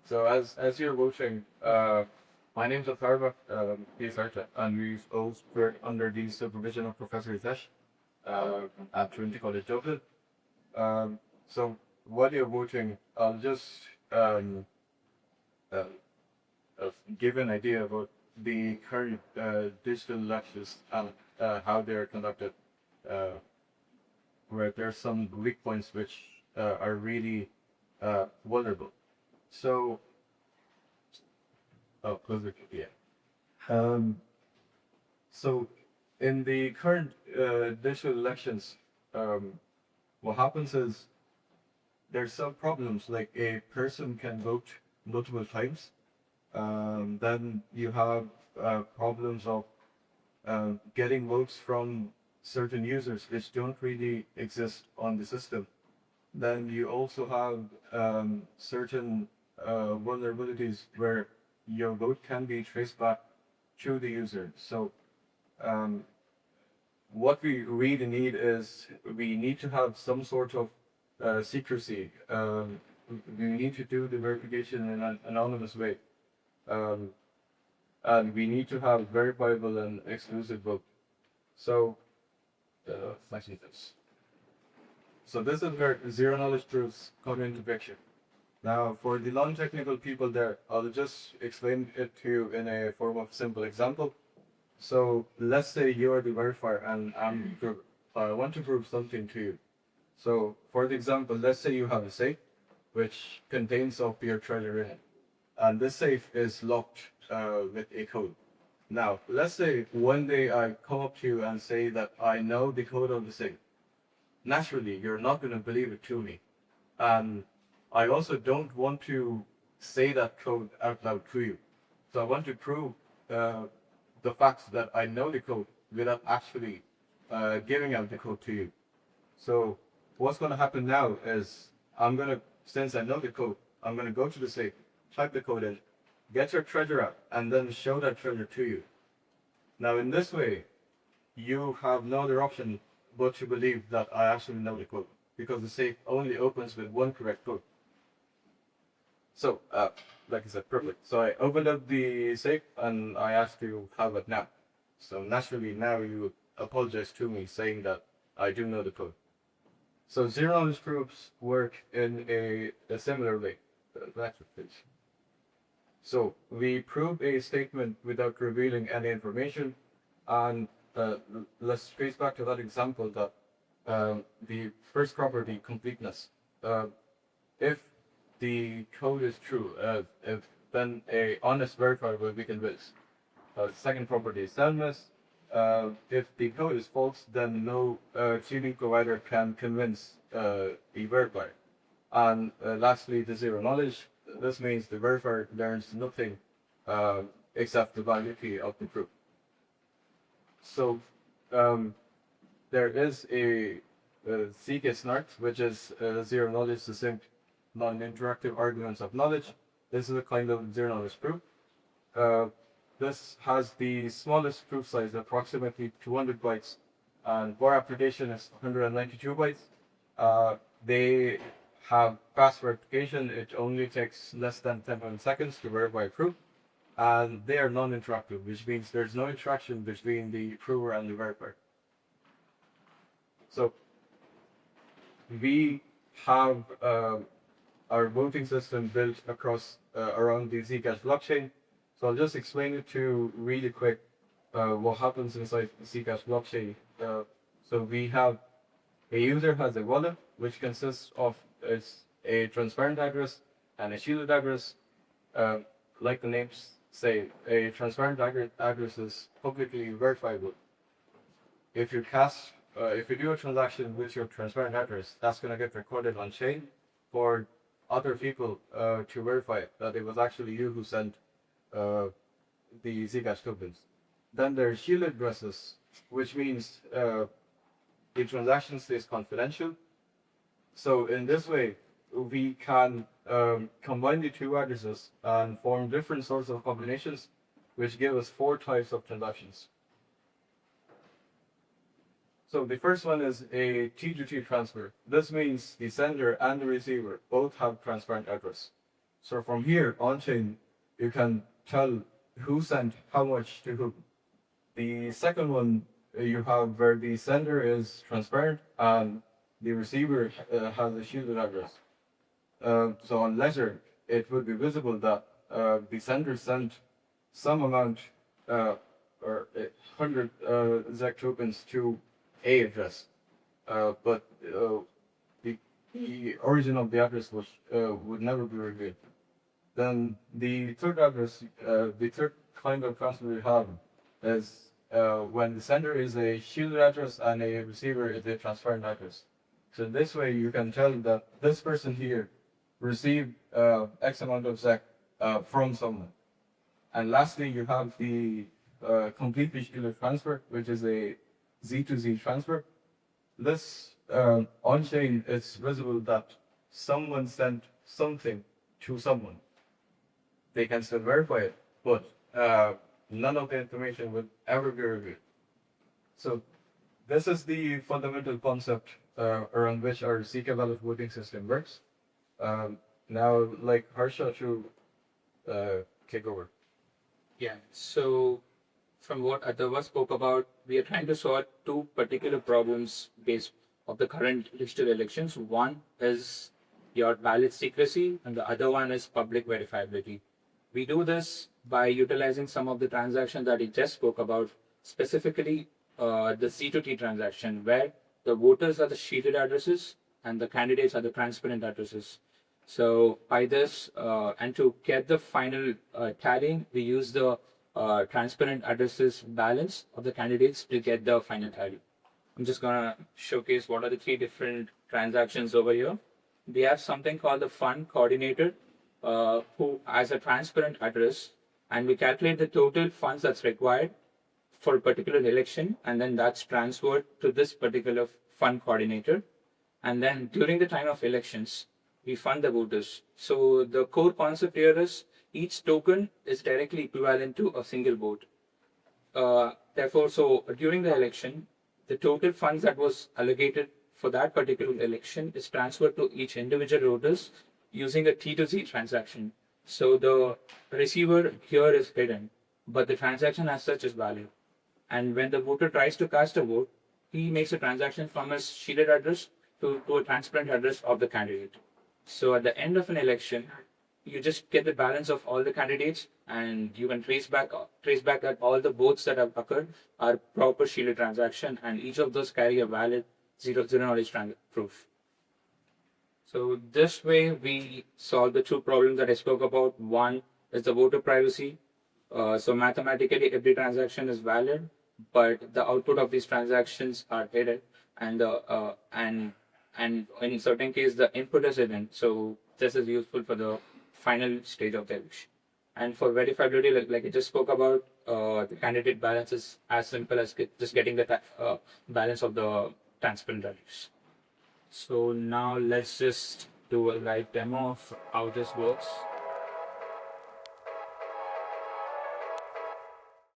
So as you're voting, my name's Atharva, he's Harsha, and we both work under the supervision of Professor Zcash at Trinity College Dublin. So while you're voting, I'll just um, uh, give an idea about the current digital elections and how they're conducted, uh, where there's some weak points which are really vulnerable. So, closer to yeah. Um, so, in the current digital elections, um, what happens is there's some problems like a person can vote multiple times. Then you have problems of getting votes from certain users which don't really exist on the system. Then you also have certain vulnerabilities where your vote can be traced back to the user. So um, what we really need is we need to have some sort of secrecy. We need to do the verification in an anonymous way. Um, and we need to have verifiable and exclusive vote. So, actually this. So this is where zero knowledge proofs come into picture. Now, for the non-technical people there, I'll just explain it to you in a form of simple example. So let's say you're the verifier and I want to prove something to you. So for the example, let's say you have a safe which contains of your treasure in it. And this safe is locked with a code. Now, let's say one day I come up to you and say that I know the code of the safe. Naturally, you're not going to believe it to me. And I also don't want to say that code out loud to you. So I want to prove the fact that I know the code without actually giving out the code to you. So what's going to happen now is since I know the code, I'm going to go to the safe, type the code in, get your treasure out, and then show that treasure to you. Now in this way, you have no other option but to believe that I actually know the code, because the safe only opens with one correct code. So, like I said, perfect. So I opened up the safe and I asked you have it now. So naturally now you apologize to me saying that I do know the code. So zero knowledge proofs work in a similar way. That's what it is. So we prove a statement without revealing any information, and let's trace back to that example that the first property, completeness. If the code is true, then a honest verifier will be convinced. Second property is soundness. If the code is false, then no cheating provider can convince the verifier. And lastly, the zero knowledge. This means the verifier learns nothing except the validity of the proof. So there is a zk snark, which is zero knowledge succinct non-interactive arguments of knowledge. This is a kind of zero knowledge proof. This has the smallest proof size, approximately 200 bytes, and bar application is 192 bytes. They have fast verification. It only takes less than 10 seconds to verify a proof, and they are non-interactive, which means there's no interaction between the prover and the verifier. So we have our voting system built across around the Zcash blockchain. So I'll just explain it to you really quick what happens inside the Zcash blockchain. So we have a user has a wallet which consists of a transparent address and a shielded address. Like the names say, a transparent address is publicly verifiable. If you do a transaction with your transparent address, that's going to get recorded on chain for other people to verify that it was actually you who sent the Zcash tokens. Then there's shielded addresses, which means the transaction stays confidential. So in this way, we can combine the two addresses and form different sorts of combinations, which give us 4 types of transactions. So the first one is a T2T transfer. This means the sender and the receiver both have transparent address. So from here on chain, you can tell who sent how much to who. The second one you have where the sender is transparent and the receiver has a shielded address. So on Ledger, it would be visible that the sender sent some amount or 100 ZEC tokens to a address, but the origin of the address was would never be revealed. Then the third address, the third kind of transfer we have is when the sender is a shielded address and a receiver is a transparent address. So this way you can tell that this person here received X amount of ZEC from someone. And lastly, you have the completely shielded transfer, which is a Z to Z transfer. This on-chain is visible that someone sent something to someone. They can still verify it, but none of the information will ever be revealed. So this is the fundamental concept around which our zkBallot voting system works. Now, like Harsha to kick over. Yeah, so from what Atharva spoke about, we are trying to solve two particular problems based of the current digital elections. One is your ballot secrecy, and the other one is public verifiability. We do this by utilizing some of the transactions that he just spoke about, specifically the C2T transaction, where the voters are the shielded addresses and the candidates are the transparent addresses. So by this, and to get the final tally, we use the transparent addresses balance of the candidates to get the final tally. I'm just gonna showcase what are the three different transactions over here. We have something called the fund coordinator, who has a transparent address, and we calculate the total funds that's required for a particular election, and then that's transferred to this particular fund coordinator. And then during the time of elections, we fund the voters. So the core concept here is each token is directly equivalent to a single vote. Therefore, so during the election, the total funds that was allocated for that particular election is transferred to each individual voters using a T2Z transaction. So the receiver here is hidden, but the transaction as such is valid. And when the voter tries to cast a vote, he makes a transaction from his shielded address to a transparent address of the candidate. So at the end of an election, you just get the balance of all the candidates, and you can trace back that all the votes that have occurred are proper shielded transaction, and each of those carry a valid zero knowledge proof. So this way we solve the two problems that I spoke about. One is the voter privacy. So mathematically every transaction is valid, but the output of these transactions are hidden, and in certain case the input is hidden. So this is useful for the final stage of the election. And for verifiability, like I just spoke about, the candidate balance is as simple as just getting the balance of the transparent values. So now let's just do a live demo of how this works.